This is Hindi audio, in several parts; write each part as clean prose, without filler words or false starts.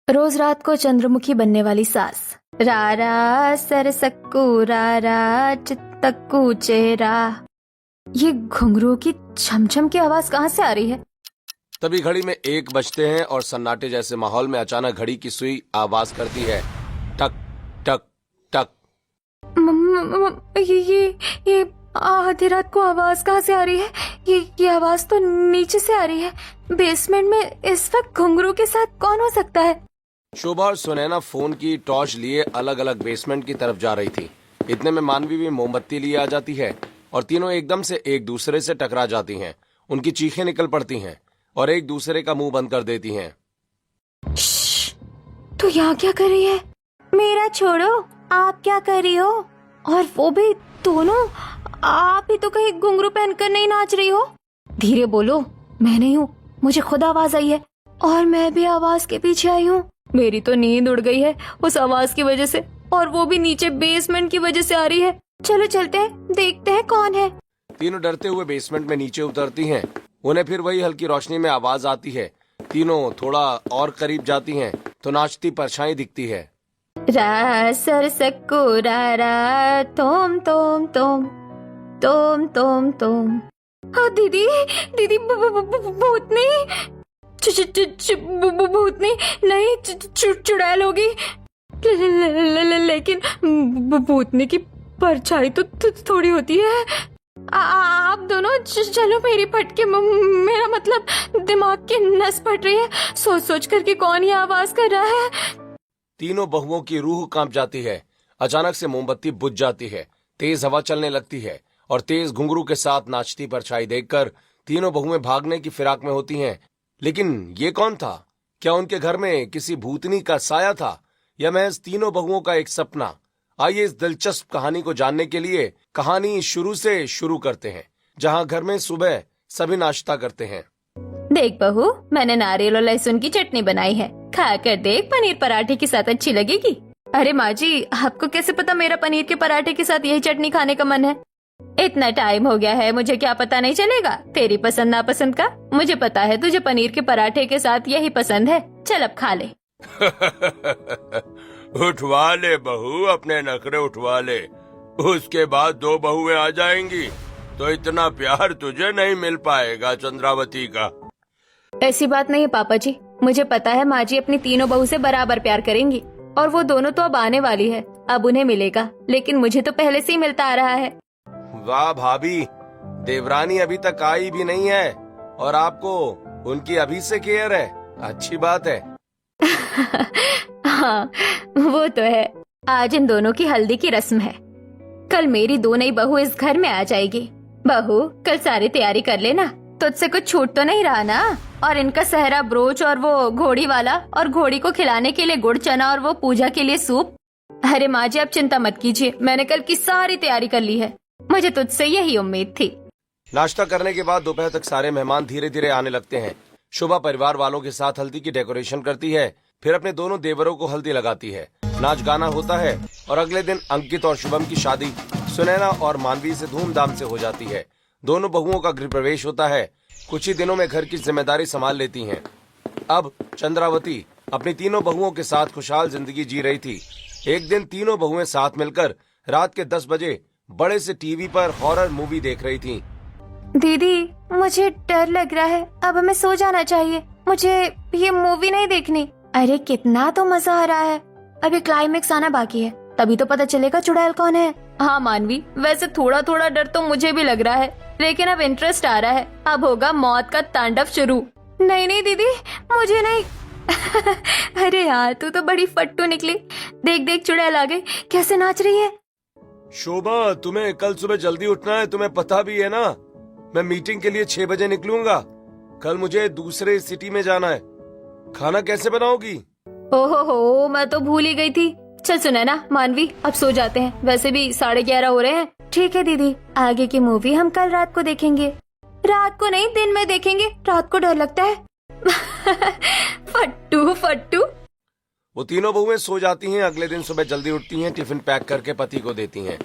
रोज रात को चंद्रमुखी बनने वाली सास। रारा सरसक्कू रारा चित्तक्कू चेहरा। ये घुंघरू की छमछम की आवाज कहाँ से आ रही है? तभी घड़ी में 1 बजते हैं और सन्नाटे जैसे माहौल में अचानक घड़ी की सुई आवाज करती है, टक टक टक। ये आधी रात को आवाज कहाँ से आ रही है? ये आवाज तो नीचे से आ रही है। बेसमेंट में इस वक्त घुंघरू के साथ कौन हो सकता है? शोभा और सुनैना फोन की टॉर्च लिए अलग अलग बेसमेंट की तरफ जा रही थी। इतने में मानवी भी मोमबत्ती लिए आ जाती है और तीनों एकदम से एक दूसरे से टकरा जाती हैं। उनकी चीखें निकल पड़ती हैं और एक दूसरे का मुंह बंद कर देती हैं। तू यहाँ क्या कर रही है? मेरा छोड़ो, आप क्या कर रही हो? और वो भी दोनों? आप ही तो कहीं घुंघरू पहनकर नहीं नाच रही हो? धीरे बोलो, मैं नहीं हूँ, मुझे खुद आवाज आई है और मैं भी आवाज के पीछे आई हूँ। मेरी तो नींद उड़ गई है उस आवाज की वजह से, और वो भी नीचे बेसमेंट की वजह से आ रही है। चलो चलते हैं, देखते हैं कौन है। तीनों डरते हुए बेसमेंट में नीचे उतरती हैं। उन्हें फिर वही हल्की रोशनी में आवाज आती है। तीनों थोड़ा और करीब जाती हैं तो नाचती परछाई दिखती है। रा सर सक्कू रा रा तोम तोम तोम तोम तोम तोम। हाँ दीदी, दीदी भूतनी, भूतनी नहीं, चुड़ैल होगी। लेकिन भूतनी की परछाई तो थोड़ी होती है। आप दोनों चलो, मेरी फटके, मेरा मतलब दिमाग की नस फट रही है सोच सोच कर कि कौन ये आवाज कर रहा है। तीनों बहुओं की रूह कांप जाती है। अचानक से मोमबत्ती बुझ जाती है, तेज हवा चलने लगती है और तेज घुंघरू के साथ नाचती परछाई देखकर तीनों बहुएं भागने की फिराक में होती हैं। लेकिन ये कौन था? क्या उनके घर में किसी भूतनी का साया था या महज तीनों बहुओं का एक सपना? आइए इस दिलचस्प कहानी को जानने के लिए कहानी शुरू से शुरू करते हैं, जहां घर में सुबह सभी नाश्ता करते हैं। देख बहू, मैंने नारियल और लहसुन की चटनी बनाई है, खा कर देख, पनीर पराठे के साथ अच्छी लगेगी। अरे माँ जी, आपको कैसे पता मेरा पनीर के पराठे के साथ यही चटनी खाने का मन है? इतना टाइम हो गया है, मुझे क्या पता नहीं चलेगा तेरी पसंद नापसंद का? मुझे पता है तुझे पनीर के पराठे के साथ यही पसंद है, चल अब खा ले। उठवा ले बहू, अपने नखरे उठवा ले। उसके बाद 2 बहुएं आ जाएंगी तो इतना प्यार तुझे नहीं मिल पाएगा चंद्रावती का। ऐसी बात नहीं है पापा जी, मुझे पता है माँ जी अपनी तीनों बहू से बराबर प्यार करेंगी और वो दोनों तो अब आने वाली है, अब उन्हें मिलेगा, लेकिन मुझे तो पहले से ही मिलता आ रहा है। वाह भाभी, देवरानी अभी तक आई भी नहीं है और आपको उनकी अभी से केयर है, अच्छी बात है। हाँ वो तो है। आज इन दोनों की हल्दी की रस्म है, कल मेरी 2 नई बहू इस घर में आ जाएगी। बहू कल सारी तैयारी कर लेना, तुझसे कुछ छूट तो नहीं रहा ना? और इनका सहरा ब्रोच और वो घोड़ी वाला, और घोड़ी को खिलाने के लिए गुड़ चना और वो पूजा के लिए सूप। अरे माँ जी आप चिंता मत कीजिए, मैंने कल की सारी तैयारी कर ली है, मुझे तुझसे यही उम्मीद थी। नाश्ता करने के बाद दोपहर तक सारे मेहमान धीरे धीरे आने लगते हैं। शोभा परिवार वालों के साथ हल्दी की डेकोरेशन करती है, फिर अपने दोनों देवरों को हल्दी लगाती है। नाच गाना होता है और अगले दिन अंकित और शुभम की शादी सुनैना और मानवी से धूमधाम से हो जाती है। दोनों बहुओं का गृह प्रवेश होता है। कुछ ही दिनों में घर की जिम्मेदारी संभाल लेती हैं। अब चंद्रावती अपनी तीनों बहुओं के साथ खुशहाल जिंदगी जी रही थी। एक दिन तीनों बहुएं साथ मिलकर रात के 10 बजे बड़े से टीवी पर हॉरर मूवी देख रही थीं। दीदी मुझे डर लग रहा है, अब हमें सो जाना चाहिए, मुझे ये मूवी नहीं देखनी। अरे कितना तो मजा आ रहा है, अभी क्लाइमेक्स आना बाकी है, तभी तो पता चलेगा चुड़ैल कौन है। हाँ मानवी, वैसे थोड़ा थोड़ा डर तो मुझे भी लग रहा है, लेकिन अब इंटरेस्ट आ रहा है, अब होगा मौत का तांडव शुरू। नहीं नहीं दीदी, मुझे नहीं। अरे यार तू तो बड़ी फट्टू निकली, देख देख चुड़ैल आ गई, कैसे नाच रही है। शोभा तुम्हें कल सुबह जल्दी उठना है, तुम्हें पता भी है ना? मैं मीटिंग के लिए 6 बजे निकलूंगा। कल मुझे दूसरे सिटी में जाना है। खाना कैसे बनाओगी? ओहो, मैं तो भूल ही गई थी। चल सुनैना मानवी अब सो जाते हैं, वैसे भी 11:30 हो रहे हैं। ठीक है दीदी, आगे की मूवी हम कल रात को देखेंगे। रात को नहीं, दिन में देखेंगे, रात को डर लगता है। फट्टू फट्टू। वो तीनों बहुएं सो जाती हैं। अगले दिन सुबह जल्दी उठती हैं, टिफिन पैक करके पति को देती हैं।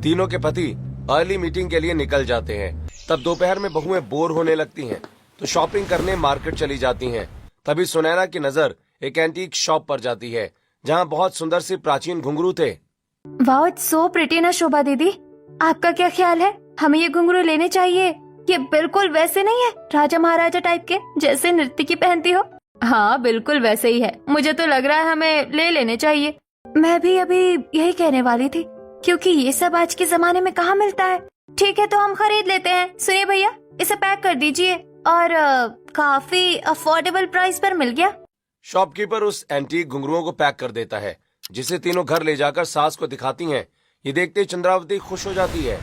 तीनों के पति अर्ली मीटिंग के लिए निकल जाते हैं। तब दोपहर में बहुएं बोर होने लगती हैं तो शॉपिंग करने मार्केट चली जाती हैं। तभी सुनैना की नजर एक एंटीक शॉप पर जाती है जहाँ बहुत सुंदर से प्राचीन घुंघरू थे। वाओ, इट्स सो प्रिटी ना शोभा दीदी। आपका क्या ख्याल है, हमें ये घुंघरू लेने चाहिए? ये बिल्कुल वैसे नहीं है, राजा महाराजा टाइप के, जैसे नृत्य की पहनती हो। हाँ बिल्कुल वैसे ही है, मुझे तो लग रहा है हमें ले लेने चाहिए। मैं भी अभी यही कहने वाली थी, क्योंकि ये सब आज के जमाने में कहाँ मिलता है। ठीक है तो हम खरीद लेते हैं। सुनिए भैया, इसे पैक कर दीजिए। और काफी अफोर्डेबल प्राइस पर मिल गया। शॉपकीपर उस एंटीक घुंघरुओं को पैक कर देता है, जिसे तीनों घर ले जाकर सास को दिखाती हैं। ये देखते ही चंद्रावती खुश हो जाती है।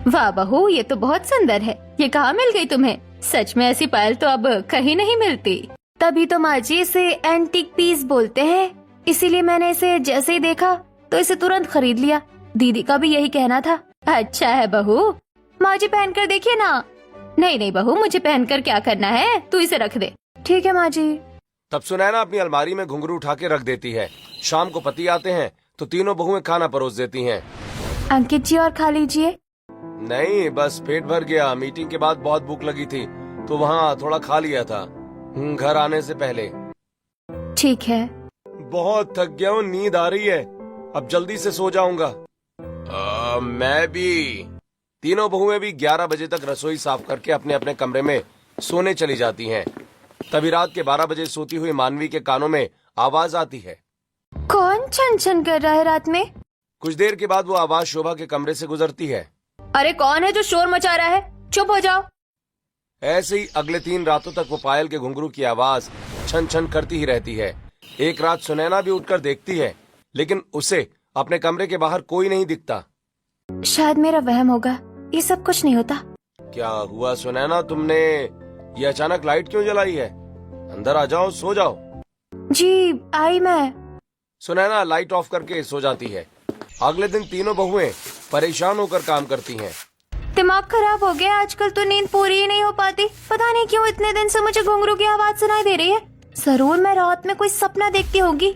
वाह बहू, ये तो बहुत सुंदर है। ये कहाँ मिल गई तुम्हें? सच में ऐसी पायल तो अब कहीं नहीं मिलती। तभी तो माँ जी इसे एंटीक पीस बोलते हैं, इसीलिए मैंने इसे जैसे ही देखा तो इसे तुरंत खरीद लिया। दीदी का भी यही कहना था। अच्छा है बहू, माँ जी पहन कर देखिए ना। नहीं नहीं बहू, मुझे पहनकर क्या करना है, तू इसे रख दे। ठीक है माँ जी। तब सुनैना अपनी अलमारी में घुंघरू उठा के रख देती है। शाम को पति आते हैं तो तीनों बहुएं खाना परोस देती हैं। अंकित जी और खा लीजिए। नहीं, बस पेट भर गया। मीटिंग के बाद बहुत भूख लगी थी तो वहाँ थोड़ा खा लिया था घर आने से पहले। ठीक है। बहुत थक गया हूँ, नींद आ रही है, अब जल्दी से सो जाऊंगा। मैं भी। तीनों बहुएं भी 11 बजे तक रसोई साफ करके अपने अपने कमरे में सोने चली जाती हैं। तभी रात के 12 बजे सोती हुई मानवी के कानों में आवाज आती है। कौन छन छन कर रहा है रात में? कुछ देर के बाद वो आवाज शोभा के कमरे से गुजरती है। अरे कौन है जो शोर मचा रहा है? चुप हो जाओ। ऐसे ही अगले 3 रातों तक वो पायल के घुंघरू की आवाज छन छन करती ही रहती है। एक रात सुनैना भी उठकर देखती है, लेकिन उसे अपने कमरे के बाहर कोई नहीं दिखता। शायद मेरा वहम होगा, ये सब कुछ नहीं होता। क्या हुआ सुनैना, तुमने ये अचानक लाइट क्यों जलाई है? अंदर आ जाओ, सो जाओ। जी आई मैं। सुनैना लाइट ऑफ करके सो जाती है। अगले दिन तीनों बहुएं परेशान होकर काम करती हैं। दिमाग खराब हो गया, आजकल तो नींद पूरी ही नहीं हो पाती। पता नहीं क्यों इतने दिन से मुझे घुंघरू की आवाज सुनाई दे रही है। जरूर मैं रात में कोई सपना देखती होगी।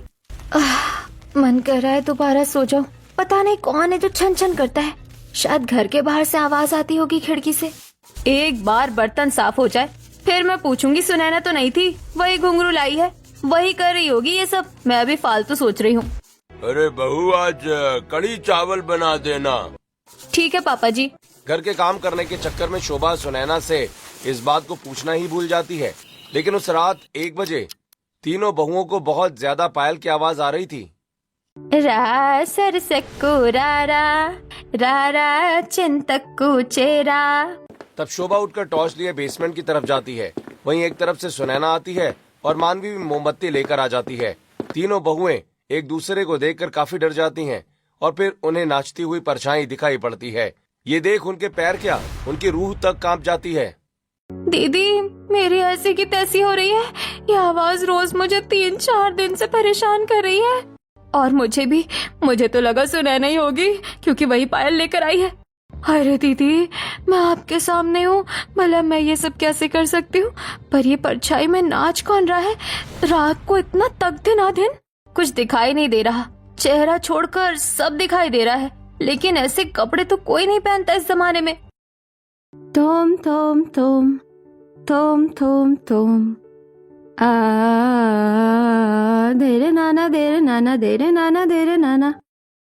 मन कर रहा है दोबारा सो जाऊं। पता नहीं कौन है जो छन छन करता है। शायद घर के बाहर से आवाज आती होगी खिड़की से। एक बार बर्तन साफ हो जाए फिर मैं पूछूंगी सुनैना तो नहीं थी, वही घुंघरू लाई है, वही कर रही होगी ये सब। मैं अभी फालतू सोच रही हूँ। अरे बहू, आज कढ़ी चावल बना देना। ठीक है पापा जी। घर के काम करने के चक्कर में शोभा सुनैना से इस बात को पूछना ही भूल जाती है। लेकिन उस रात 1 बजे तीनों बहुओं को बहुत ज्यादा पायल की आवाज आ रही थी। रा सरसक्कू रारा, रारा चिंतक्कू चेरा। तब शोभा उठकर टॉर्च लिए बेसमेंट की तरफ जाती है। वहीं एक तरफ से सुनैना आती है और मानवी भी मोमबत्ती लेकर आ जाती है। तीनों बहुएं एक दूसरे को देखकर काफी डर जाती हैं और फिर उन्हें नाचती हुई परछाई दिखाई पड़ती है। ये देख उनके पैर क्या, उनकी रूह तक कांप जाती है। दीदी मेरी ऐसी की तैसी हो रही है। ये आवाज रोज मुझे 3-4 दिन से परेशान कर रही है। और मुझे तो लगा सुनैना ही होगी, क्योंकि वही पायल लेकर आई है। अरे दीदी, मैं आपके सामने हूँ, भला मैं ये सब कैसे कर सकती हूँ? पर ये परछाई में नाच कौन रहा है? रात को इतना तक दिन दिन कुछ दिखाई नहीं दे रहा। चेहरा छोड़कर सब दिखाई दे रहा है, लेकिन ऐसे कपड़े तो कोई नहीं पहनता इस जमाने में। तुम तुम तुम तुम तुम तुम देरे नाना देरे नाना देरे नाना देरे नाना।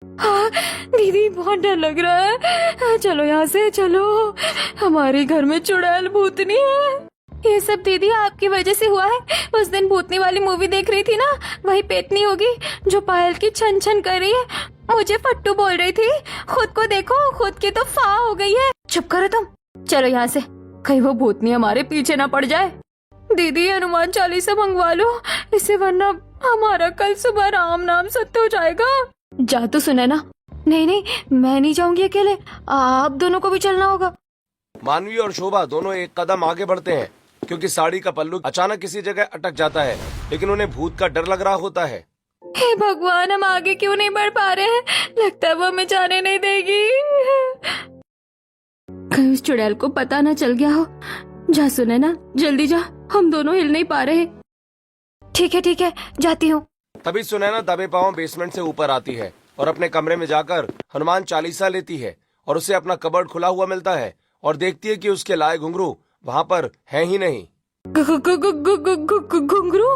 हाँ दीदी, बहुत डर लग रहा है। चलो यहाँ से चलो, हमारे घर में चुड़ैल भूतनी है। ये सब दीदी आपकी वजह से हुआ है। उस दिन भूतनी वाली मूवी देख रही थी ना, वही पेतनी होगी जो पायल की छन छन कर रही है। मुझे फट्टू बोल रही थी। खुद को देखो, खुद की तो फा हो गई है। चुप करो तुम, चलो यहाँ से, कहीं वो भूतनी हमारे पीछे ना पड़ जाए। दीदी हनुमान चालीसा मंगवा लो इसे, वरना हमारा कल सुबह राम नाम सत्य हो जाएगा। जा तो सुनैना। नहीं नहीं, मैं नहीं जाऊंगी अकेले, आप दोनों को भी चलना होगा। मानवी और शोभा दोनों एक कदम आगे बढ़ते हैं, क्योंकि साड़ी का पल्लू अचानक किसी जगह अटक जाता है। लेकिन उन्हें भूत का डर लग रहा होता है। हे भगवान, हम आगे क्यों नहीं बढ़ पा रहे हैं? लगता है वो हमें जाने नहीं देगी। कहीं उस चुड़ैल को पता न चल गया हो। जा सुनैना, जल्दी जा, हम दोनों हिल नहीं पा रहे। ठीक है, जाती हूँ। तभी सुनैना दबे पांव बेसमेंट से ऊपर आती है और अपने कमरे में जाकर हनुमान चालीसा लेती है और उसे अपना कबर्ड खुला हुआ मिलता है और देखती है कि उसके लाए घुंघरू वहाँ पर है ही नहीं। घुंघरू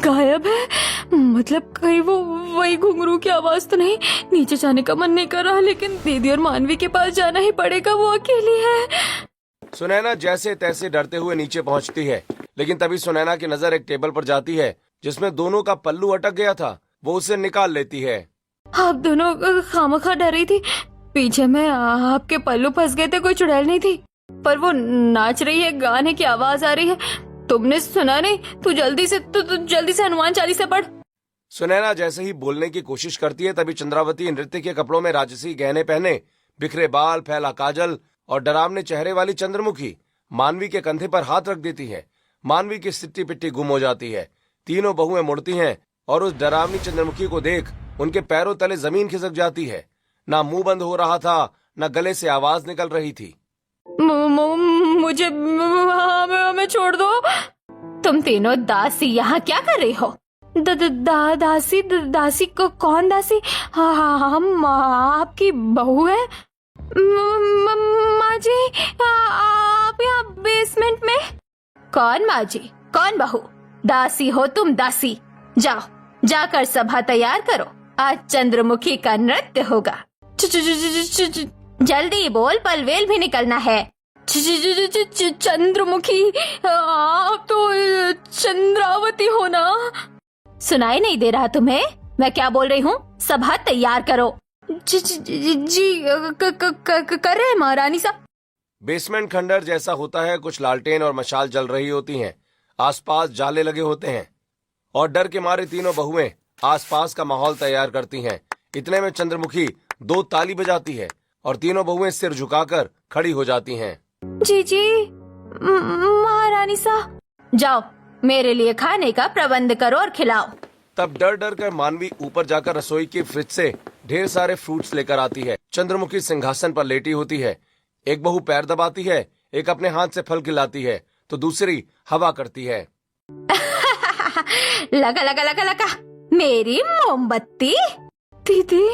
गायब है। मतलब कहीं वो वही घुंघरू की आवाज तो नहीं। नीचे जाने का मन नहीं कर रहा, लेकिन दीदी और मानवी के पास जाना ही पड़ेगा, वो अकेली है। सुनैना जैसे तैसे डरते हुए नीचे पहुंचती है, लेकिन तभी सुनैना की नजर एक टेबल पर जाती है जिसमें दोनों का पल्लू अटक गया था। वो उसे निकाल लेती है। आप दोनों खामखा डर रही थी। पीछे में आपके पल्लू फंस गए थे, कोई चुड़ैल नहीं थी। पर वो नाच रही है, गाने की आवाज आ रही है। तुमने सुना नहीं? तू जल्दी से हनुमान चालीसा पढ़। सुनैना जैसे ही बोलने की कोशिश करती है, तभी चंद्रावती नृत्य के कपड़ों में राजसी गहने पहने, बिखरे बाल, फैला काजल और डरावने चेहरे वाली चंद्रमुखी मानवी के कंधे पर हाथ रख देती है। मानवी की सिट्टी पिट्टी गुम हो जाती है। तीनों बहुएं मुड़ती हैं और उस डरावनी चंद्रमुखी को देख उनके पैरों तले जमीन खिसक जाती है। ना मुंह बंद हो रहा था, न गले से आवाज निकल रही थी। मुझे हमें छोड़ दो। तुम तीनों दासी यहाँ क्या कर रही हो? दासी को कौन दासी? हम आपकी बहू है। माँ जी, आप यहाँ बेसमेंट में? कौन माँ जी, कौन बहू? दासी हो तुम, दासी। जाओ, जाकर सभा तैयार करो, आज चंद्रमुखी का नृत्य होगा। जल्दी बोल, पलवेल भी निकलना है। चंद्रमुखी, आप तो चंद्रावती हो ना? सुनाई नहीं दे रहा तुम्हें? मैं क्या बोल रही हूँ? सभा तैयार करो। जी कर रहे हैं महारानी साहब। बेसमेंट खंडर जैसा होता है। कुछ लालटेन और मशाल जल रही होती हैं। आसपास जाले लगे होते हैं और डर के मारे तीनों बहुएं आसपास का माहौल तैयार करती हैं। इतने में चंद्रमुखी 2 ताली बजाती है और तीनों बहुएं सिर झुकाकर खड़ी हो जाती हैं। जी महारानी साहब, जाओ मेरे लिए खाने का प्रबंध करो और खिलाओ। तब डर डर कर मानवी ऊपर जाकर रसोई की फ्रिज से ढेर सारे फ्रूट्स लेकर आती है। चंद्रमुखी सिंहासन पर लेटी होती है। एक बहू पैर दबाती है, एक अपने हाथ से फल खिलाती है तो दूसरी हवा करती है। लगा लगा लगा लगा मेरी मोमबत्ती। दीदी,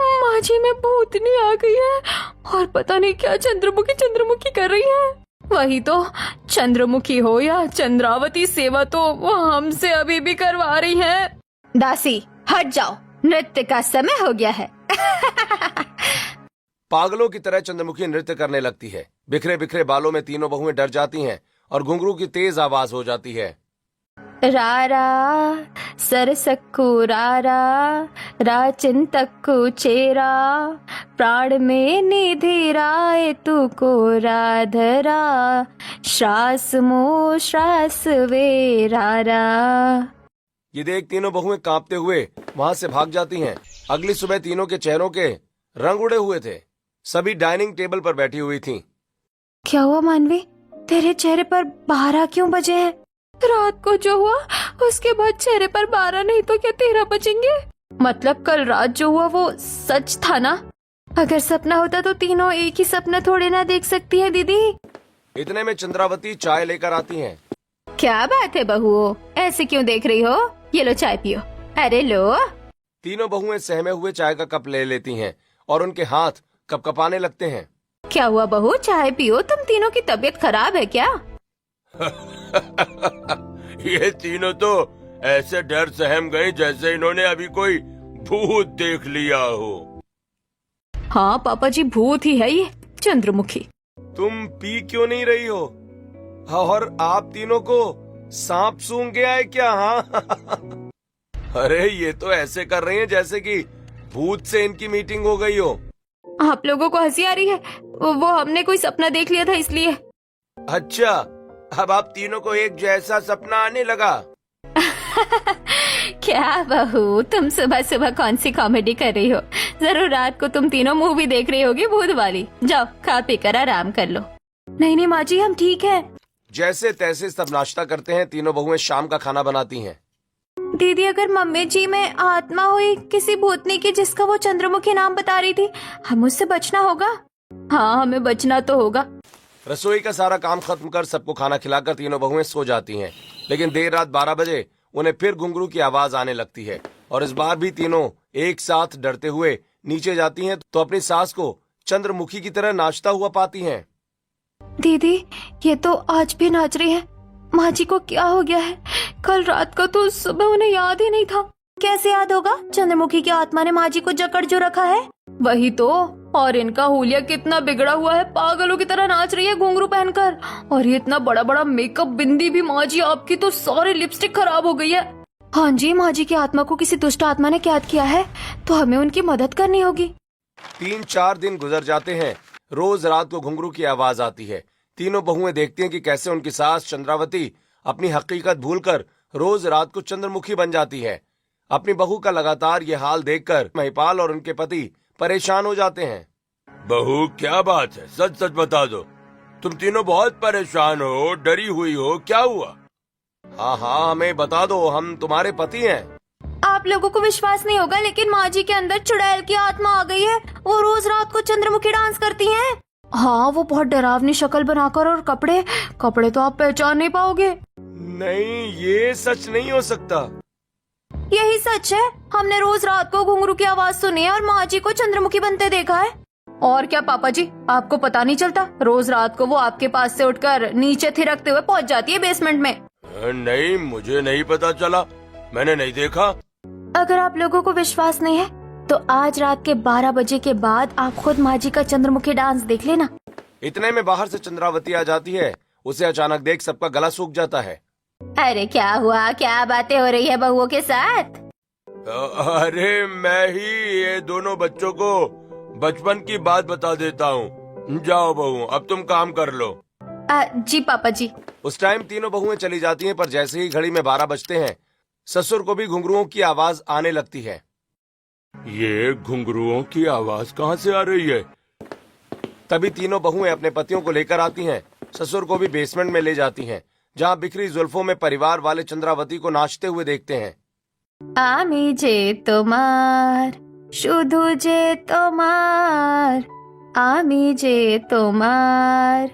माँ जी में भूतनी आ गई है और पता नहीं क्या चंद्रमुखी कर रही है। वही तो, चंद्रमुखी हो या चंद्रावती, सेवा तो वो हमसे अभी भी करवा रही है। दासी हट जाओ, नृत्य का समय हो गया है। पागलों की तरह चंद्रमुखी नृत्य करने लगती है। बिखरे बिखरे बालों में तीनों बहुएं डर जाती हैं और घुंघरू की तेज आवाज हो जाती है। रारा सरसक्कू रारा, राचिंतक्कू चेरा, प्राण में निधि राय तू को राधरा, श्रास मो श्रास वे रारा। ये देख तीनों बहुएं कांपते हुए वहां से भाग जाती हैं। अगली सुबह तीनों के चेहरों के रंग उड़े हुए थे। सभी डाइनिंग टेबल पर बैठी हुई थीं। क्या हुआ मानवी, तेरे चेहरे पर 12 क्यों बजे हैं? रात को जो हुआ उसके बाद चेहरे पर 12 नहीं तो क्या 13 बजेंगे? मतलब कल रात जो हुआ वो सच था ना? अगर सपना होता तो तीनों एक ही सपना थोड़े ना देख सकती है दीदी। इतने में चंद्रावती चाय लेकर आती हैं। क्या बात है बहुओं, ऐसे क्यों देख रही हो? ये लो चाय पियो। अरे लो। तीनों बहुएं सहमे हुए चाय का कप ले लेती हैं और उनके हाथ कपकपाने लगते हैं। क्या हुआ बहू, चाय पियो। तुम तीनों की तबीयत खराब है क्या? ये तीनों तो ऐसे डर सहम गए जैसे इन्होंने अभी कोई भूत देख लिया हो। हाँ पापा जी, भूत ही है ये चंद्रमुखी। तुम पी क्यों नहीं रही हो? और आप तीनों को सांप सूंघ गया है क्या? हाँ। अरे ये तो ऐसे कर रही हैं जैसे कि भूत से इनकी मीटिंग हो गई हो। आप लोगों को हंसी आ रही है? वो हमने कोई सपना देख लिया था इसलिए। अच्छा, अब आप तीनों को एक जैसा सपना आने लगा। क्या बहू, तुम सुबह सुबह कौन सी कॉमेडी कर रही हो? जरूर रात को तुम तीनों मूवी देख रही होगी भूत वाली। जाओ खा पी कर आराम कर लो। नहीं माँ जी, हम ठीक है। जैसे तैसे सब नाश्ता करते हैं। तीनों बहुएं शाम का खाना बनाती हैं। दीदी, अगर मम्मी जी में आत्मा हुई किसी भूतनी की जिसका वो चंद्रमुखी नाम बता रही थी, हम उससे बचना होगा। हाँ, हमें बचना तो होगा। रसोई का सारा काम खत्म कर सबको खाना खिलाकर तीनों बहुएं सो जाती हैं। लेकिन देर रात 12 बजे उन्हें फिर घुंघरू की आवाज आने लगती है और इस बार भी तीनों एक साथ डरते हुए नीचे जाती हैं तो अपनी सास को चंद्रमुखी की तरह नाचता हुआ पाती हैं। दीदी, ये तो आज भी नाच रही है। माँ जी को क्या हो गया है? कल रात का तो सुबह उन्हें याद ही नहीं था। कैसे याद होगा? चंद्रमुखी की आत्मा ने माँ जी को जकड़ जो रखा है। वही तो। और इनका हुलिया कितना बिगड़ा हुआ है, पागलों की तरह नाच रही है घुंघरू पहनकर। और ये इतना बड़ा बड़ा मेकअप, बिंदी भी। माँ जी आपकी तो सारी लिपस्टिक खराब हो गई है। हाँ जी, माँ जी की आत्मा को किसी दुष्ट आत्मा ने कैद किया है, तो हमें उनकी मदद करनी होगी। 3-4 दिन गुजर जाते हैं। रोज रात को घुंघरू की आवाज आती है। तीनों बहुएं देखती हैं कि कैसे उनकी सास चंद्रावती अपनी हकीकत भूलकर रोज रात को चंद्रमुखी बन जाती है। अपनी बहू का लगातार ये हाल देखकर महिपाल और उनके पति परेशान हो जाते हैं। बहू, क्या बात है? सच सच बता दो। तुम तीनों बहुत परेशान हो, डरी हुई हो, क्या हुआ? हाँ हाँ, हमें बता दो, हम तुम्हारे पति हैं। आप लोगों को विश्वास नहीं होगा, लेकिन माँ जी के अंदर चुड़ैल की आत्मा आ गई है। वो रोज रात को चंद्रमुखी डांस करती हैं। हाँ, वो बहुत डरावनी शक्ल बनाकर, और कपड़े तो आप पहचान नहीं पाओगे। नहीं, ये सच नहीं हो सकता। यही सच है। हमने रोज रात को घुंघरू की आवाज सुनी है और माँ जी को चंद्रमुखी बनते देखा है। और क्या पापा जी, आपको पता नहीं चलता? रोज रात को वो आपके पास से उठकर नीचे थिरकते हुए पहुँच जाती है बेसमेंट में। नहीं, मुझे नहीं पता चला, मैंने नहीं देखा। अगर आप लोगों को विश्वास नहीं है, तो आज रात के 12 बजे के बाद आप खुद माँ जी का चंद्रमुखी डांस देख लेना। इतने में बाहर से चंद्रावती आ जाती है। उसे अचानक देख सबका गला सूख जाता है। अरे क्या हुआ? क्या बातें हो रही है बहुओं के साथ? अरे मैं ही ये दोनों बच्चों को बचपन की बात बता देता हूँ। जाओ बहू, अब तुम काम कर लो। जी पापा जी। उस टाइम तीनों बहुएं चली जाती हैं, पर जैसे ही घड़ी में 12 बजते हैं, ससुर को भी घुंघरुओं की आवाज आने लगती है। ये घुंघरुओं की आवाज कहाँ से आ रही है? तभी तीनों बहुएं अपने पतियों को लेकर आती हैं। ससुर को भी बेसमेंट में ले जाती हैं, जहाँ बिखरी जुल्फों में परिवार वाले चंद्रावती को नाचते हुए देखते हैं। आमी जे तोमार, शुधु जे तोमार, आमी जे तोमार,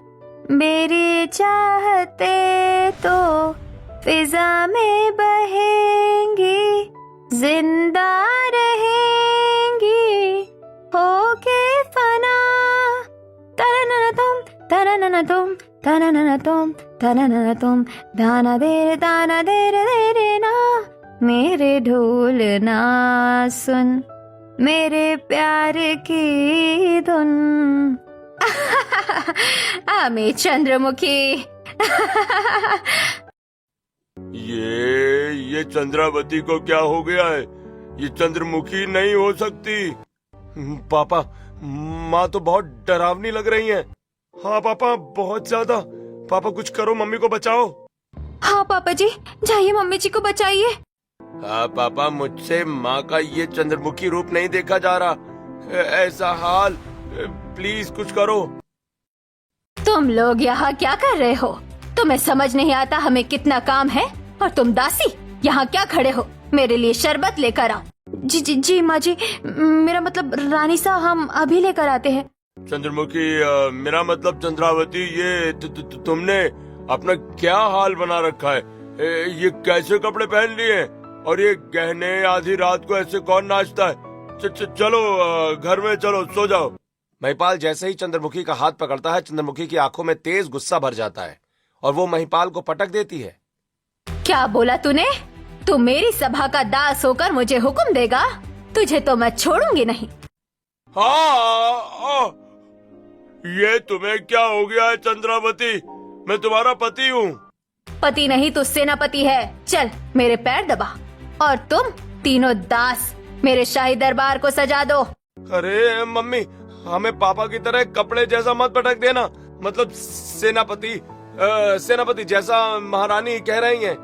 मेरी चाहते तो फिजा में बहेंगी, जिंदा रहेंगी होके फना। तरनना तुम, तरनना तुम, तरनना तुम, तरनना तुम, दाना देर देरे ना, मेरे ढोल ना सुन, मेरे प्यार की धुन। आमी चंद्रमुखी। ये चंद्रावती को क्या हो गया है? ये चंद्रमुखी नहीं हो सकती। पापा, माँ तो बहुत डरावनी लग रही हैं। हाँ पापा, बहुत ज्यादा। पापा कुछ करो, मम्मी को बचाओ। हाँ पापा जी, जाइए मम्मी जी को बचाइए। हाँ पापा, मुझसे माँ का ये चंद्रमुखी रूप नहीं देखा जा रहा। ऐसा हाल, प्लीज कुछ करो। तुम लोग यहाँ क्या कर रहे हो? तुम्हें समझ नहीं आता हमें कितना काम है? और तुम दासी यहाँ क्या खड़े हो? मेरे लिए शरबत लेकर आओ। जी जी जी माँ जी, मेरा मतलब रानी सा, हम अभी लेकर आते हैं। चंद्रमुखी, मेरा मतलब चंद्रावती, ये तुमने अपना क्या हाल बना रखा है? ये कैसे कपड़े पहन लिए? और ये गहने आधी रात को ऐसे कौन नाचता है? चलो घर में चलो, सो जाओ। महिपाल जैसे ही चंद्रमुखी का हाथ पकड़ता है, चंद्रमुखी की आंखों में तेज गुस्सा भर जाता है और वो महिपाल को पटक देती है। क्या बोला तूने? तू मेरी सभा का दास होकर मुझे हुक्म देगा? तुझे तो मैं छोड़ूंगी नहीं। हाँ, ये तुम्हें क्या हो गया है चंद्रावती? मैं तुम्हारा पति हूँ। पति नहीं तो सेनापति है। चल मेरे पैर दबा। और तुम तीनों दास मेरे शाही दरबार को सजा दो। अरे मम्मी, हमें पापा की तरह कपड़े जैसा मत पटक देना। मतलब सेनापति जैसा महारानी कह रही हैं।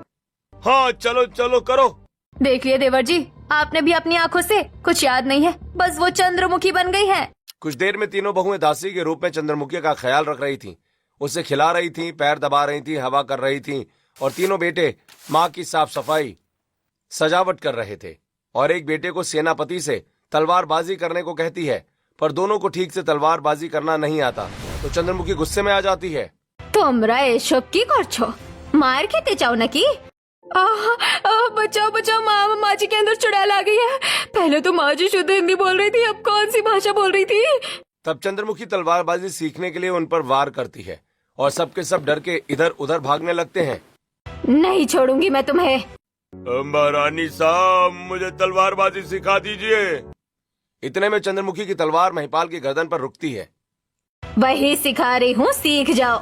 हाँ चलो चलो करो। देख लिए देवर जी, आपने भी अपनी आंखों से कुछ याद नहीं है, बस वो चंद्रमुखी बन गई है। कुछ देर में तीनों बहुएं दासी के रूप में चंद्रमुखी का ख्याल रख रही थीं। उसे खिला रही थीं, पैर दबा रही थीं, हवा कर रही थीं, और तीनों बेटे माँ की साफ सफाई सजावट कर रहे थे। और एक बेटे को सेनापति से तलवारबाजी करने को कहती है, पर दोनों को ठीक से तलवारबाजी करना नहीं आता। तो चंद्रमुखी गुस्से में आ जाती है। তোমরা এসব কি করছো? मार खेते चाहो न की? बचाओ बचाओ, माँ जी के अंदर चुड़ैल आ गई है। पहले तो माँ जी शुद्ध हिंदी बोल रही थी, अब कौन सी भाषा बोल रही थी? तब चंद्रमुखी तलवारबाजी सीखने के लिए उन पर वार करती है और सबके सब डर के इधर उधर भागने लगते हैं। नहीं छोड़ूंगी मैं तुम्हें। महारानी साहब, मुझे तलवारबाजी सिखा दीजिए। इतने में चंद्रमुखी की तलवार महिपाल की गर्दन पर रुकती है। वही सिखा रही हूँ, सीख जाओ।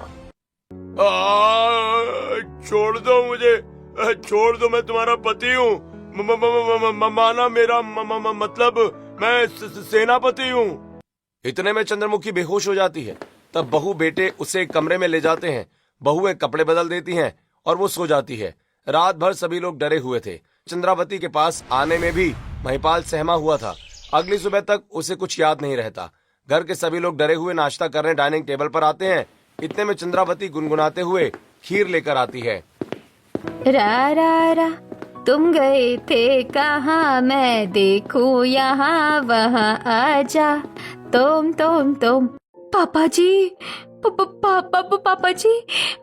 छोड़ दो मुझे, छोड़ दो, मैं तुम्हारा पति हूँ। माना मेरा मतलब मैं सेनापति हूँ। इतने में चंद्रमुखी बेहोश हो जाती है। तब बहू बेटे उसे एक कमरे में ले जाते हैं। बहुएं कपड़े बदल देती हैं और वो सो जाती है। रात भर सभी लोग डरे हुए थे। चंद्रावती के पास आने में भी महिपाल सहमा हुआ था। अगली सुबह तक उसे कुछ याद नहीं रहता। घर के सभी लोग डरे हुए नाश्ता करने डाइनिंग टेबल पर आते हैं। इतने में चंद्रावती गुनगुनाते हुए खीर लेकर आती है। रा रा रा, तुम गए थे कहाँ, मैं देखूं यहाँ वहाँ, आजा तुम। पापा जी, पापा जी,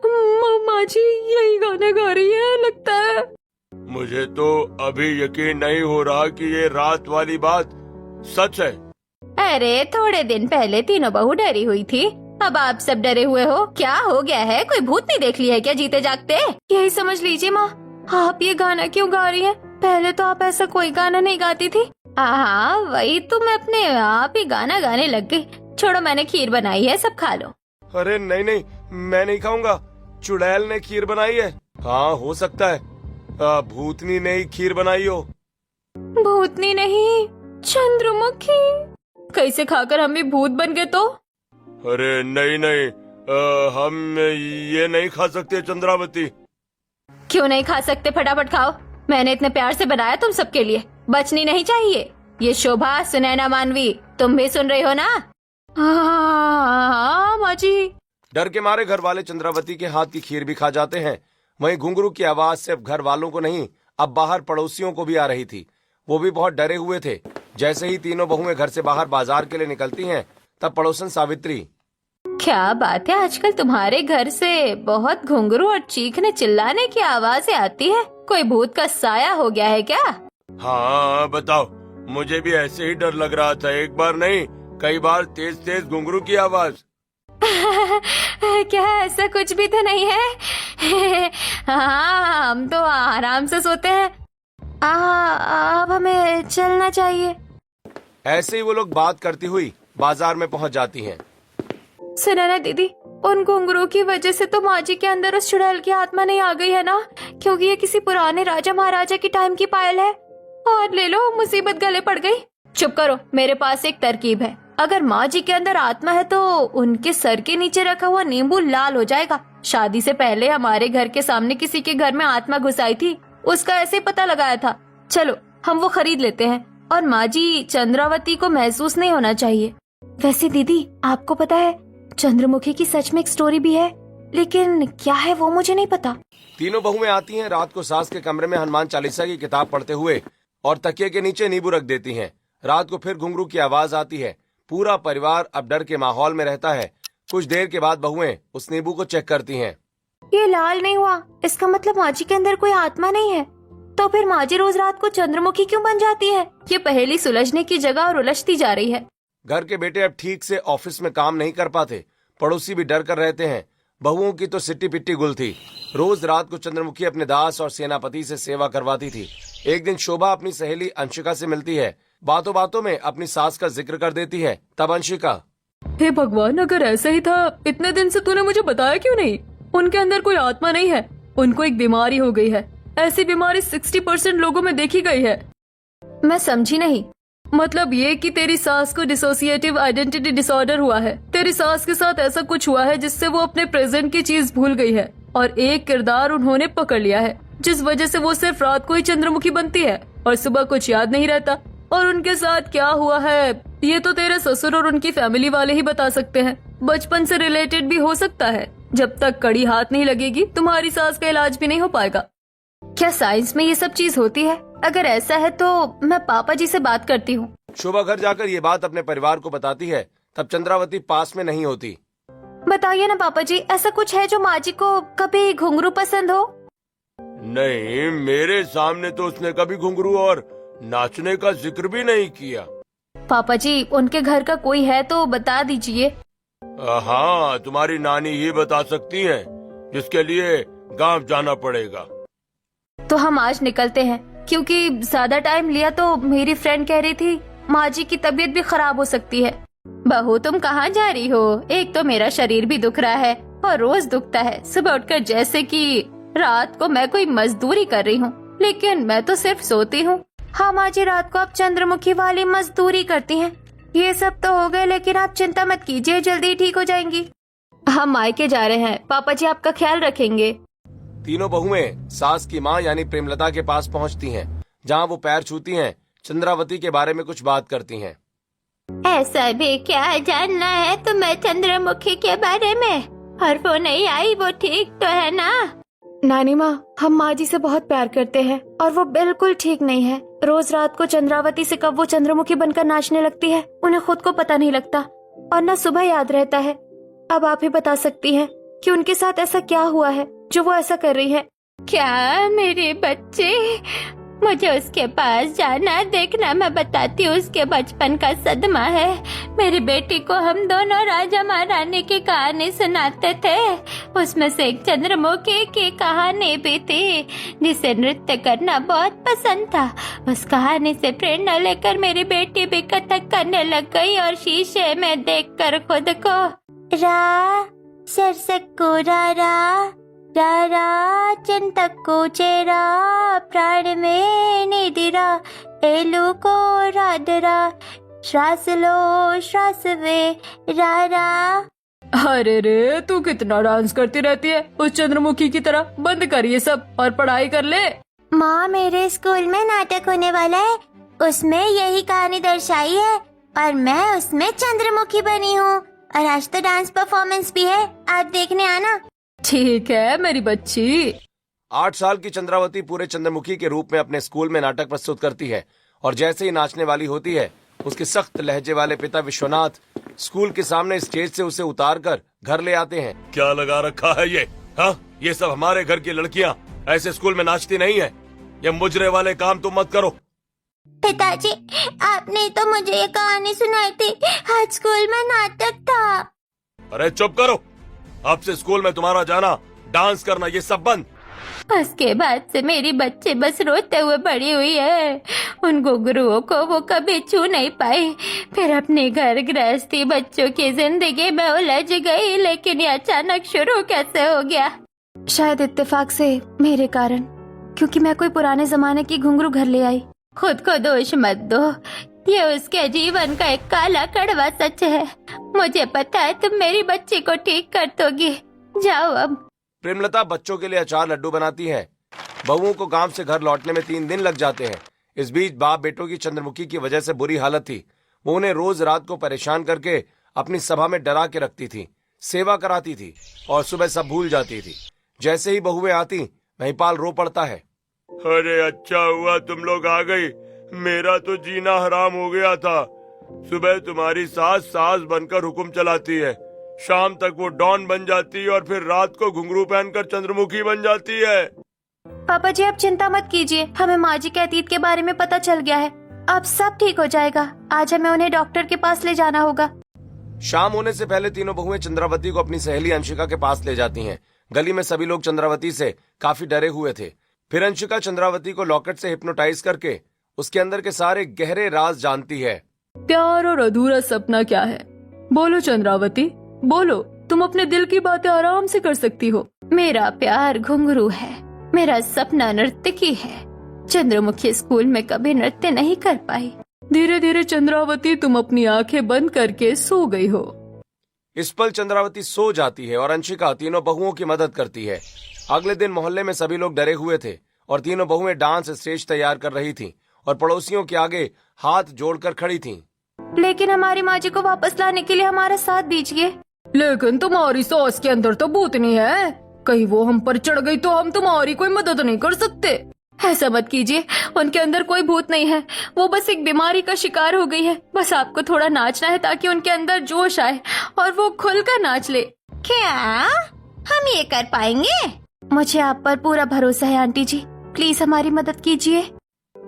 मम्मा जी यही गाना गा रही है लगता है। मुझे तो अभी यकीन नहीं हो रहा कि ये रात वाली बात सच है। अरे थोड़े दिन पहले तीनों बहू डरी हुई थी, अब आप सब डरे हुए हो। क्या हो गया है? कोई भूत नहीं देख ली है क्या जीते जागते? यही समझ लीजिए माँ, आप ये गाना क्यों गा रही हैं? पहले तो आप ऐसा कोई गाना नहीं गाती थी। हाँ वही तो, मैं अपने आप ही गाना गाने लग गई। छोड़ो, मैंने खीर बनाई है, सब खा लो। अरे नहीं, मैं नहीं खाऊंगा। चुड़ैल ने खीर बनाई है। हाँ हो सकता है भूतनी ने ही खीर बनाई हो। भूतनी नहीं, चंद्रमुखी। कैसे खाकर हम भी भूत बन गए तो? अरे नहीं, हम ये नहीं खा सकते चंद्रावती। क्यों नहीं खा सकते? फटाफट खाओ, मैंने इतने प्यार से बनाया तुम सबके लिए। बचनी नहीं चाहिए। ये शोभा, सुनैना, मानवी, तुम भी सुन रही हो ना? हाँ माँ जी। डर के मारे घर वाले चंद्रावती के हाथ की खीर भी खा जाते हैं। वहीं घुंघरू की आवाज सिर्फ घर वालों को नहीं, अब बाहर पड़ोसियों को भी आ रही थी। वो भी बहुत डरे हुए थे। जैसे ही तीनों बहुएं घर से बाहर बाजार के लिए निकलती हैं, तब पड़ोसन सावित्री, क्या बात है, आजकल तुम्हारे घर से बहुत घुंघरू और चीखने चिल्लाने की आवाजें आती है। कोई भूत का साया हो गया है क्या? हाँ बताओ, मुझे भी ऐसे ही डर लग रहा था। एक बार नहीं, कई बार तेज घुंघरू की आवाज। क्या ऐसा कुछ भी तो नहीं है? हाँ हम तो आराम से सोते हैं। अब हमें चलना चाहिए। ऐसे ही वो लोग बात करती हुई बाजार में पहुंच जाती हैं। सुनैना दीदी, उन घुंघरू की वजह से तो माँ जी के अंदर उस चुड़ैल की आत्मा नहीं आ गई है ना? क्योंकि ये किसी पुराने राजा महाराजा की टाइम की पायल है। और ले लो, मुसीबत गले पड़ गई। चुप करो, मेरे पास एक तरकीब है। अगर माँ जी के अंदर आत्मा है तो उनके सर के नीचे रखा हुआ नींबू लाल हो जाएगा। शादी से पहले हमारे घर के सामने किसी के घर में आत्मा घुस आई थी, उसका ऐसे ही पता लगाया था। चलो हम वो खरीद लेते हैं और माँ जी चंद्रावती को महसूस नहीं होना चाहिए। वैसे दीदी, आपको पता है चंद्रमुखी की सच में एक स्टोरी भी है, लेकिन क्या है वो मुझे नहीं पता। तीनों बहुएं आती हैं रात को सास के कमरे में हनुमान चालीसा की किताब पढ़ते हुए और तकिए के नीचे नींबू रख देती हैं। रात को फिर घुंघरू की आवाज आती है। पूरा परिवार अब डर के माहौल में रहता है। कुछ देर के बाद बहुएं उस नींबू को चेक करती हैं। ये लाल नहीं हुआ, इसका मतलब माँ जी के अंदर कोई आत्मा नहीं है। तो फिर माँ जी रोज रात को चंद्रमुखी क्यों बन जाती है? ये पहेली सुलझने की जगह और उलझती जा रही है। घर के बेटे अब ठीक से ऑफिस में काम नहीं कर पाते। पड़ोसी भी डर कर रहते हैं। बहुओं की तो सिट्टी पिट्टी गुल थी। रोज रात को चंद्रमुखी अपने दास और सेनापति से सेवा करवाती थी। एक दिन शोभा अपनी सहेली अंशिका से मिलती है। बातों बातों में अपनी सास का जिक्र कर देती है। तब अंशिका, हे भगवान, अगर ऐसा ही था, इतने दिन से तूने मुझे बताया क्यों नहीं? उनके अंदर कोई आत्मा नहीं है, उनको एक बीमारी हो गई है। ऐसी बीमारी 60% लोगों में देखी गई है। मैं समझी नहीं। मतलब ये कि तेरी सास को डिसोसिएटिव आइडेंटिटी डिसऑर्डर हुआ है। तेरी सास के साथ ऐसा कुछ हुआ है जिससे वो अपने प्रेजेंट की चीज भूल गई है और एक किरदार उन्होंने पकड़ लिया है, जिस वजह से वो सिर्फ रात को ही चंद्रमुखी बनती है और सुबह कुछ याद नहीं रहता। और उनके साथ क्या हुआ है ये तो तेरे ससुर और उनकी फैमिली वाले ही बता सकते हैं। बचपन से रिलेटेड भी हो सकता है। जब तक कड़ी हाथ नहीं लगेगी तुम्हारी सास का इलाज भी नहीं हो पाएगा। क्या साइंस में ये सब चीज होती है? अगर ऐसा है तो मैं पापा जी से बात करती हूँ। शोभा घर जाकर ये बात अपने परिवार को बताती है। तब चंद्रावती पास में नहीं होती। बताइए ना पापा जी, ऐसा कुछ है जो माँ जी को कभी घुंघरू पसंद हो? नहीं, मेरे सामने तो उसने कभी घुंघरू और नाचने का जिक्र भी नहीं किया। पापा जी, उनके घर का कोई है तो बता दीजिए। हाँ, तुम्हारी नानी ही बता सकती है, जिसके लिए गांव जाना पड़ेगा। तो हम आज निकलते हैं, क्योंकि ज्यादा टाइम लिया तो मेरी फ्रेंड कह रही थी माँ जी की तबीयत भी खराब हो सकती है। बहू तुम कहाँ जा रही हो? एक तो मेरा शरीर भी दुख रहा है और रोज दुखता है सुबह उठकर, जैसे कि रात को मैं कोई मजदूरी कर रही हूँ, लेकिन मैं तो सिर्फ सोती हूँ। हाँ माँ जी, रात को आप चंद्रमुखी वाली मजदूरी करती हैं। ये सब तो हो गए, लेकिन आप चिंता मत कीजिए, जल्दी ठीक हो जाएंगी। हम मायके जा रहे हैं, पापा जी आपका ख्याल रखेंगे। तीनों बहुएं सास की माँ यानी प्रेमलता के पास पहुंचती हैं, जहां वो पैर छूती हैं, चंद्रावती के बारे में कुछ बात करती हैं। ऐसा भी क्या जानना है तुम्हें चंद्रमुखी के बारे में? और वो नहीं आई, वो ठीक तो है ना? नानी माँ, हम माँ जी से बहुत प्यार करते हैं और वो बिल्कुल ठीक नहीं है। रोज रात को चंद्रावती से कब वो चंद्रमुखी बनकर नाचने लगती है, उन्हें खुद को पता नहीं लगता और न सुबह याद रहता है। अब आप ही बता सकती हैं कि उनके साथ ऐसा क्या हुआ है जो वो ऐसा कर रही है। क्या मेरे बच्चे, मुझे उसके पास जाना, देखना, मैं बताती हूँ, उसके बचपन का सदमा है। मेरी बेटी को हम दोनों राजा महारानी की कहानी सुनाते थे, उसमें से एक चंद्रमुखी की कहानी भी थी जिसे नृत्य करना बहुत पसंद था। उस कहानी से प्रेरणा लेकर मेरी बेटी भी कथक करने लग गई और शीशे में देखकर खुद को रा सरसको रा चिंतक को चेरा प्राण में निदिरा एलू को राधरा श्वास लो श्वास वे रारा। अरे रे, तू कितना डांस करती रहती है उस चंद्रमुखी की तरह। बंद कर ये सब और पढ़ाई कर ले। माँ, मेरे स्कूल में नाटक होने वाला है, उसमें यही कहानी दर्शाई है और मैं उसमें चंद्रमुखी बनी हूँ और आज तो डांस परफॉर्मेंस भी है, आप देखने आना। ठीक है मेरी बच्ची। 8 साल की चंद्रावती पूरे चंद्रमुखी के रूप में अपने स्कूल में नाटक प्रस्तुत करती है और जैसे ही नाचने वाली होती है, उसके सख्त लहजे वाले पिता विश्वनाथ स्कूल के सामने स्टेज से उसे उतारकर घर ले आते हैं। क्या लगा रखा है ये? हाँ, ये सब हमारे घर की लड़कियाँ ऐसे स्कूल में नाचती नहीं है। ये मुजरे वाले काम तुम मत करो। पिताजी, आपने तो मुझे ये कहानी सुनाई थी, आज स्कूल में नाटक था। अरे चुप करो, अब से स्कूल में तुम्हारा जाना, डांस करना, ये सब बंद। उसके बाद से मेरी बच्ची बस रोते हुए बड़ी हुई है। उन गुरुओं को वो कभी छू नहीं पाई। फिर अपने घर गृहस्थी बच्चों की जिंदगी में उलझ गई, लेकिन ये अचानक शुरू कैसे हो गया? शायद इत्तेफाक से मेरे कारण, क्योंकि मैं कोई पुराने जमाने की घुंघरू घर ले आई। खुद को दोष मत दो, ये उसके जीवन का एक काला कड़वा सच है। मुझे पता है तुम मेरी बच्ची को ठीक कर दोगी। जाओ अब। प्रेमलता बच्चों के लिए अचार लड्डू बनाती है। बहुओं को गांव से घर लौटने में 3 दिन लग जाते हैं। इस बीच बाप बेटों की चंद्रमुखी की वजह से बुरी हालत थी। वो उन्हें रोज रात को परेशान करके अपनी सभा में डरा के रखती थी, सेवा कराती थी और सुबह सब भूल जाती थी। जैसे ही बहुएं आती, महिपाल रो पड़ता है। अरे अच्छा हुआ तुम लोग आ गई, मेरा तो जीना हराम हो गया था। सुबह तुम्हारी सास बनकर हुक्म चलाती है, शाम तक वो डॉन बन जाती है और फिर रात को घुंघरू पहनकर चंद्रमुखी बन जाती है। पापा जी, आप चिंता मत कीजिए, हमें माँ जी के अतीत के बारे में पता चल गया है। अब सब ठीक हो जाएगा। आज हमें उन्हें डॉक्टर के पास ले जाना होगा। शाम होने से पहले तीनों बहुएं चंद्रावती को अपनी सहेली अंशिका के पास ले जाती हैं। गली में सभी लोग चंद्रावती से काफी डरे हुए थे। फिर अंशिका चंद्रावती को लॉकेट से हिप्नोटाइज करके उसके अंदर के सारे गहरे राज जानती है। प्यार और अधूरा सपना क्या है? बोलो चंद्रावती, बोलो। तुम अपने दिल की बातें आराम से कर सकती हो। मेरा प्यार घुंघरू है, मेरा सपना नर्तकी है। चंद्रमुखी स्कूल में कभी नृत्य नहीं कर पाई। धीरे धीरे चंद्रावती, तुम अपनी आंखें बंद करके सो गई हो। इस पल चंद्रावती सो जाती है और अंशिका तीनों बहुओं की मदद करती है। अगले दिन मोहल्ले में सभी लोग डरे हुए थे और तीनों बहुएं डांस स्टेज तैयार कर रही थीं और पड़ोसियों के आगे हाथ जोड़कर खड़ी थीं। लेकिन हमारी माँ जी को वापस लाने के लिए हमारा साथ दीजिए। लेकिन तुम्हारी सास के अंदर तो भूतनी है, कहीं वो हम पर चढ़ गई तो हम तुम्हारी कोई मदद नहीं कर सकते। ऐसा मत कीजिए, उनके अंदर कोई भूत नहीं है, वो बस एक बीमारी का शिकार हो गई है। बस आपको थोड़ा नाचना है ताकि उनके अंदर जोश आए और वो खुलकर नाच ले। क्या हम ये कर पाएंगे? मुझे आप पर पूरा भरोसा है आंटी जी, प्लीज हमारी मदद कीजिए।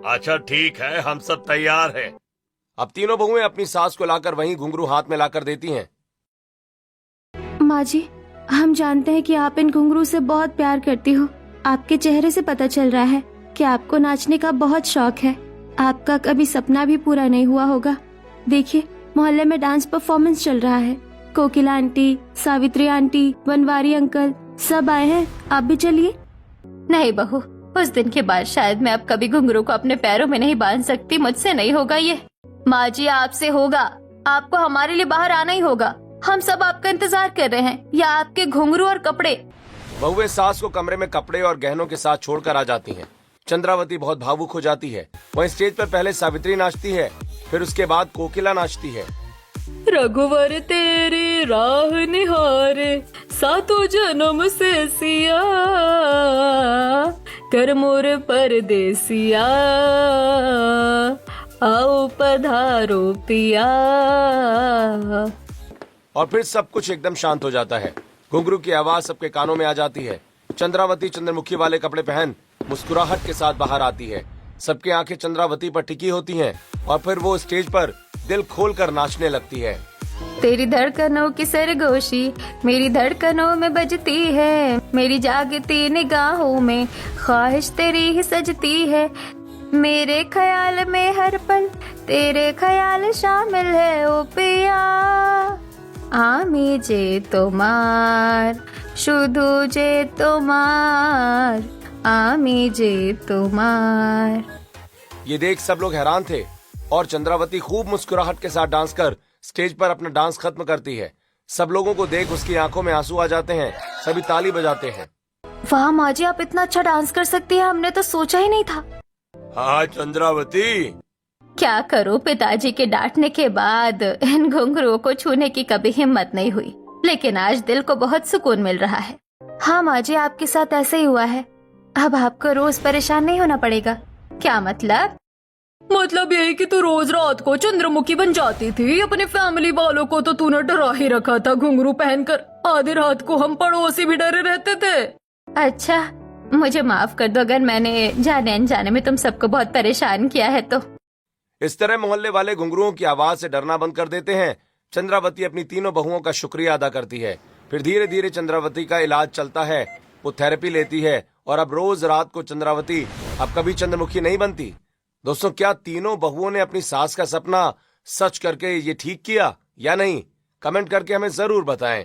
अच्छा ठीक है, हम सब तैयार हैं। अब तीनों बहुएं अपनी सास को लाकर वहीं घुंघरू हाथ में लाकर देती हैं। माँ जी, हम जानते हैं कि आप इन घुंघरू से बहुत प्यार करती हो। आपके चेहरे से पता चल रहा है कि आपको नाचने का बहुत शौक है। आपका कभी सपना भी पूरा नहीं हुआ होगा। देखिए, मोहल्ले में डांस परफॉर्मेंस चल रहा है। Kokila aunty, Savitri aunty, Banwari uncle सब आए हैं। आप भी चलिए। नहीं बहू, उस दिन के बाद शायद मैं अब कभी घुंघरू को अपने पैरों में नहीं बांध सकती। मुझसे नहीं होगा ये। माँ जी, आपसे होगा। आपको हमारे लिए बाहर आना ही होगा। हम सब आपका इंतजार कर रहे हैं, या आपके घुंघरू और कपड़े। बहुएं सास को कमरे में कपड़े और गहनों के साथ छोड़कर आ जाती हैं। चंद्रावती बहुत भावुक हो जाती है। वहीं स्टेज पर पहले सावित्री नाचती है, फिर उसके बाद कोकिला नाचती है। रघुवर तेरी राह निहारे, सातों जन्म से सिया, कर मोर परदेसिया, आओ पधारो पिया। और फिर सब कुछ एकदम शांत हो जाता है। घुंघरू की आवाज सबके कानों में आ जाती है। चंद्रावती चंद्रमुखी वाले कपड़े पहन मुस्कुराहट के साथ बाहर आती है। सबकी आंखें चंद्रावती पर टिकी होती हैं और फिर वो स्टेज पर दिल खोलकर नाचने लगती है। तेरी धड़कनों की सरगोशी मेरी धड़कनों में बजती है, मेरी जागती निगाहों में ख्वाहिश तेरी ही सजती है, मेरे ख्याल में हर पल तेरे ख्याल शामिल है ओ पिया, आमी जे তোমার শুধু যে তোমার, आमी जे তোমার। ये देख सब लोग हैरान थे और चंद्रावती खूब मुस्कुराहट के साथ डांस कर स्टेज पर अपना डांस खत्म करती है। सब लोगों को देख उसकी आंखों में आंसू आ जाते हैं। सभी ताली बजाते हैं। वाह माँ जी, आप इतना अच्छा डांस कर सकती हैं, हमने तो सोचा ही नहीं था। हाँ चंद्रावती, क्या करूं, पिताजी के डांटने के बाद इन घुंघरुओं को छूने की कभी हिम्मत नहीं हुई, लेकिन आज दिल को बहुत सुकून मिल रहा है। हाँ माँ जी, आपके साथ ऐसे ही हुआ है। अब आपको रोज परेशान नहीं होना पड़ेगा। क्या मतलब? मतलब यही कि तू रोज रात को चंद्रमुखी बन जाती थी। अपने फैमिली वालों को तो तूने डरा ही रखा था घुंघरू पहनकर। आधी रात को हम पड़ोसी भी डरे रहते थे। अच्छा, मुझे माफ कर दो अगर मैंने जाने अनजाने में तुम सबको बहुत परेशान किया है तो। इस तरह मोहल्ले वाले घुंघरुओं की आवाज से डरना बंद कर देते हैं। चंद्रावती अपनी तीनों बहुओं का शुक्रिया अदा करती है। फिर धीरे धीरे चंद्रावती का इलाज चलता है। वो थेरेपी लेती है और अब रोज रात को चंद्रावती अब कभी चंद्रमुखी नहीं बनती। दोस्तों, क्या तीनों बहुओं ने अपनी सास का सपना सच करके ये ठीक किया या नहीं? कमेंट करके हमें जरूर बताएं।